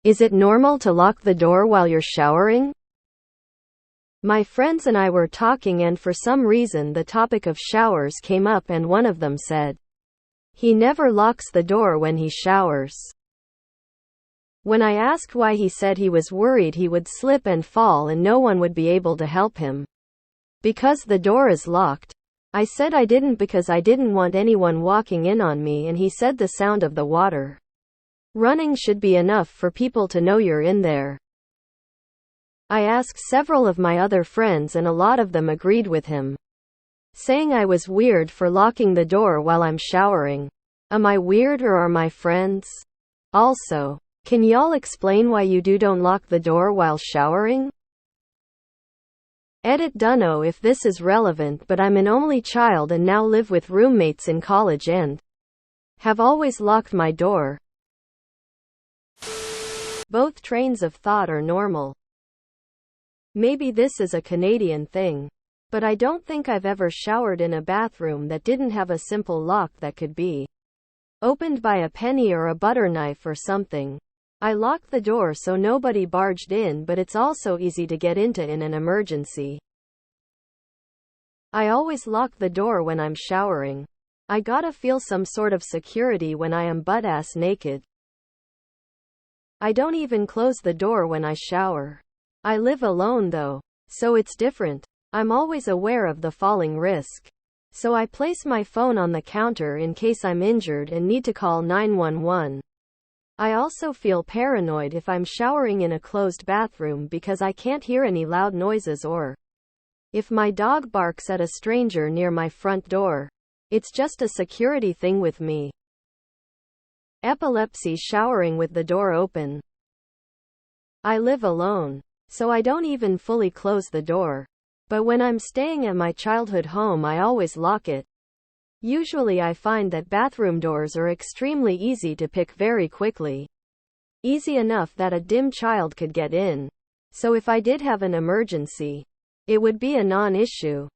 Is it normal to lock the door while you're showering? My friends and I were talking, and for some reason the topic of showers came up, and one of them said he never locks the door when he showers. When I asked why, he said he was worried he would slip and fall and no one would be able to help him because the door is locked. I said I didn't, because I didn't want anyone walking in on me, and he said the sound of the water running should be enough for people to know you're in there. I asked several of my other friends, and a lot of them agreed with him, saying I was weird for locking the door while I'm showering. Am I weird, or are my friends? Also, can y'all explain why you don't lock the door while showering? Edit. Dunno if this is relevant, but I'm an only child and now live with roommates in college and have always locked my door. Both trains of thought are normal. Maybe this is a Canadian thing, but I don't think I've ever showered in a bathroom that didn't have a simple lock that could be opened by a penny or a butter knife or something. I locked the door so nobody barged in, but it's also easy to get into in an emergency. I always lock the door when I'm showering. I gotta feel some sort of security when I am butt-ass naked. I don't even close the door when I shower. I live alone though, so it's different. I'm always aware of the falling risk, so I place my phone on the counter in case I'm injured and need to call 911. I also feel paranoid if I'm showering in a closed bathroom because I can't hear any loud noises, or if my dog barks at a stranger near my front door. It's just a security thing with me. Epilepsy. Showering with the door open. I live alone, so I don't even fully close the door. But when I'm staying at my childhood home, I always lock it. Usually I find that bathroom doors are extremely easy to pick very quickly. Easy enough that a dim child could get in. So if I did have an emergency, it would be a non-issue.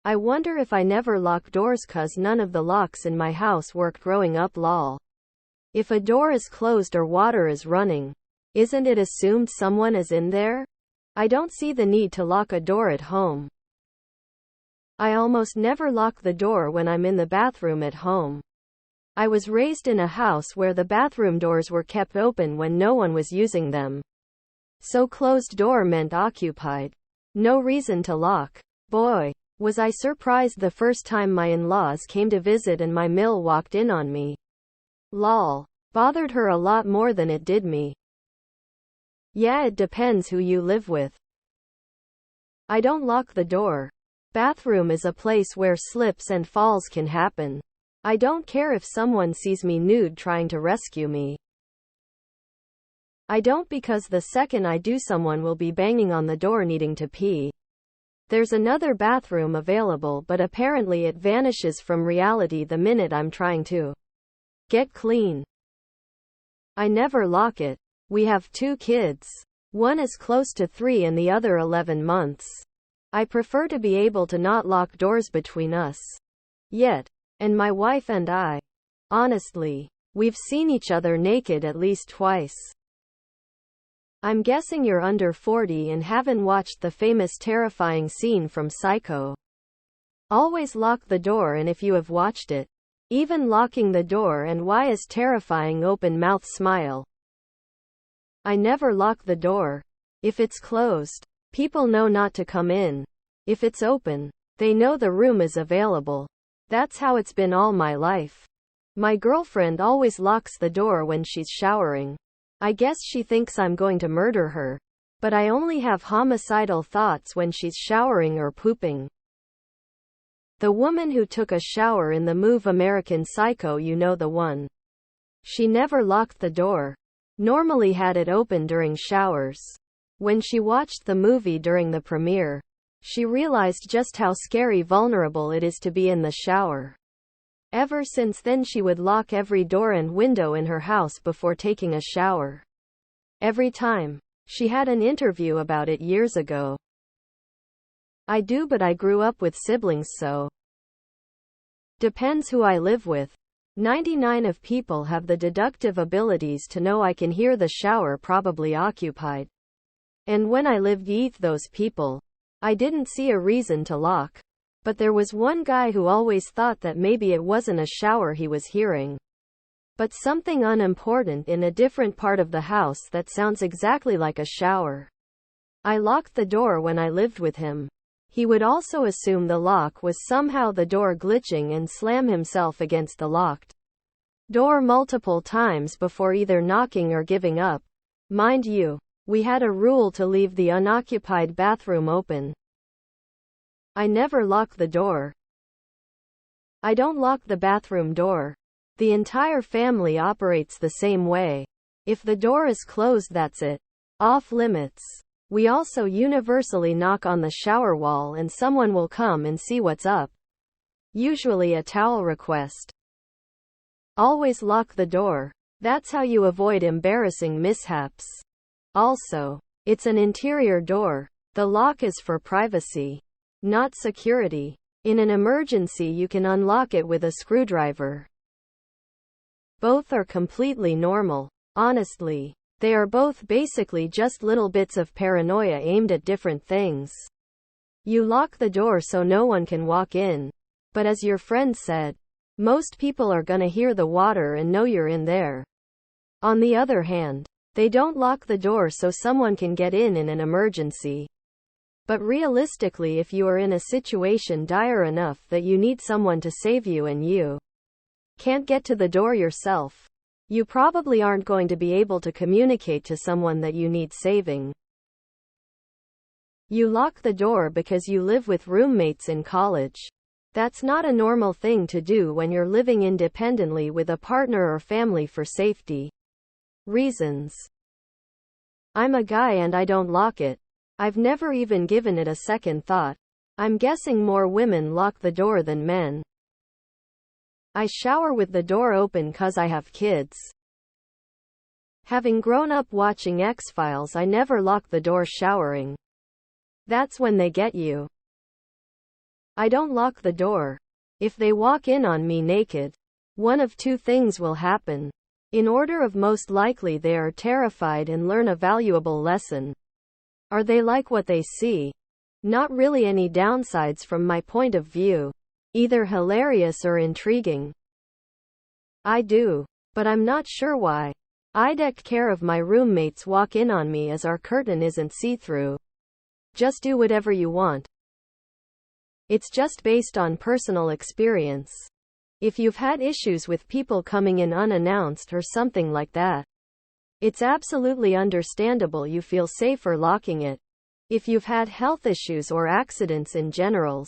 I wonder if I never lock doors cause none of the locks in my house worked growing up. Lol. If a door is closed or water is running, isn't it assumed someone is in there? I don't see the need to lock a door at home. I almost never lock the door when I'm in the bathroom at home. I was raised in a house where the bathroom doors were kept open when no one was using them. So closed door meant occupied. No reason to lock. Boy, was I surprised the first time my in-laws came to visit and my mill walked in on me. Lol. Bothered her a lot more than it did me. Yeah, it depends who you live with. I don't lock the door. Bathroom is a place where slips and falls can happen. I don't care if someone sees me nude trying to rescue me. I don't, because the second I do, someone will be banging on the door needing to pee. There's another bathroom available, but apparently it vanishes from reality the minute I'm trying to get clean. I never lock it. We have 2 kids. One is close to 3 and the other 11 months. I prefer to be able to not lock doors between us. Yet. And my wife and I. Honestly, we've seen each other naked at least twice. I'm guessing you're under 40 and haven't watched the famous terrifying scene from Psycho. Always lock the door, and if you have watched it, even locking the door and why is terrifying open mouth smile. I never lock the door. If it's closed, people know not to come in. If it's open, they know the room is available. That's how it's been all my life. My girlfriend always locks the door when she's showering. I guess she thinks I'm going to murder her. But I only have homicidal thoughts when she's showering or pooping. The woman who took a shower in the movie American Psycho, you know, the one. She never locked the door. Normally had it open during showers. When she watched the movie during the premiere, she realized just how scary, vulnerable it is to be in the shower. Ever since then, she would lock every door and window in her house before taking a shower. Every time. She had an interview about it years ago. I do, but I grew up with siblings, so depends who I live with. 99 of people have the deductive abilities to know I can hear the shower probably occupied. And when I lived with those people, I didn't see a reason to lock. But there was one guy who always thought that maybe it wasn't a shower he was hearing, but something unimportant in a different part of the house that sounds exactly like a shower. I locked the door when I lived with him. He would also assume the lock was somehow the door glitching and slam himself against the locked door multiple times before either knocking or giving up. Mind you, we had a rule to leave the unoccupied bathroom open. I never lock the door. I don't lock the bathroom door. The entire family operates the same way. If the door is closed, that's it. Off limits. We also universally knock on the shower wall and someone will come and see what's up. Usually a towel request. Always lock the door. That's how you avoid embarrassing mishaps. Also, it's an interior door. The lock is for privacy, not security. In an emergency, you can unlock it with a screwdriver. Both are completely normal. Honestly, they are both basically just little bits of paranoia aimed at different things. You lock the door so no one can walk in. But as your friend said, most people are gonna hear the water and know you're in there. On the other hand, they don't lock the door so someone can get in an emergency. But realistically, if you are in a situation dire enough that you need someone to save you and you can't get to the door yourself, you probably aren't going to be able to communicate to someone that you need saving. You lock the door because you live with roommates in college. That's not a normal thing to do when you're living independently with a partner or family for safety reasons. I'm a guy and I don't lock it. I've never even given it a second thought. I'm guessing more women lock the door than men. I shower with the door open 'cause I have kids. Having grown up watching X-Files, I never lock the door showering. That's when they get you. I don't lock the door. If they walk in on me naked, one of two things will happen. In order of most likely, they are terrified and learn a valuable lesson. Or they like what they see. Not really any downsides from my point of view. Either hilarious or intriguing. I do. But I'm not sure why. I take care of my roommates walk in on me as our curtain isn't see-through. Just do whatever you want. It's just based on personal experience. If you've had issues with people coming in unannounced or something like that, it's absolutely understandable you feel safer locking it. If you've had health issues or accidents in general,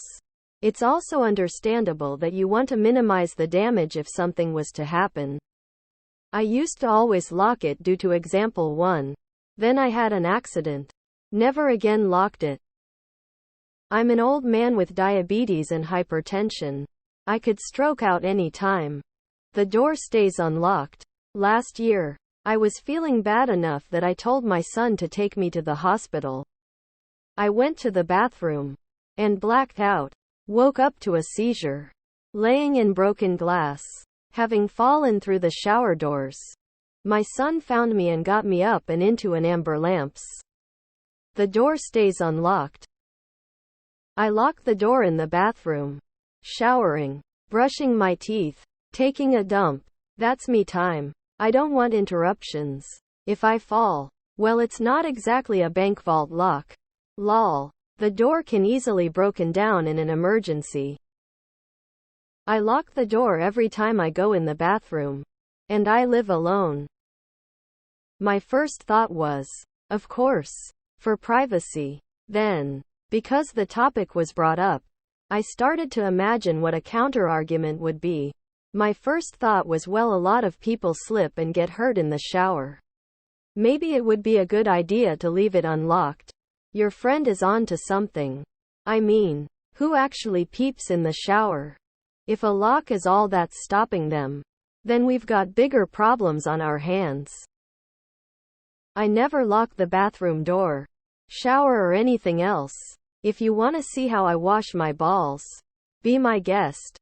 it's also understandable that you want to minimize the damage if something was to happen. I used to always lock it due to example 1. Then I had an accident. Never again locked it. I'm an old man with diabetes and hypertension. I could stroke out any time. The door stays unlocked. Last year, I was feeling bad enough that I told my son to take me to the hospital. I went to the bathroom and blacked out. Woke up to a seizure. Laying in broken glass. Having fallen through the shower doors. My son found me and got me up and into an amber lamps. The door stays unlocked. I lock the door in the bathroom. Showering. Brushing my teeth. Taking a dump. That's me time. I don't want interruptions. If I fall, well, it's not exactly a bank vault lock. Lol. The door can easily broken down in an emergency. I lock the door every time I go in the bathroom. And I live alone. My first thought was, of course, for privacy. Then, because the topic was brought up, I started to imagine what a counter-argument would be. My first thought was, well, a lot of people slip and get hurt in the shower. Maybe it would be a good idea to leave it unlocked. Your friend is on to something. I mean, who actually peeps in the shower? If a lock is all that's stopping them, then we've got bigger problems on our hands. I never lock the bathroom door, shower, or anything else. If you want to see how I wash my balls, be my guest.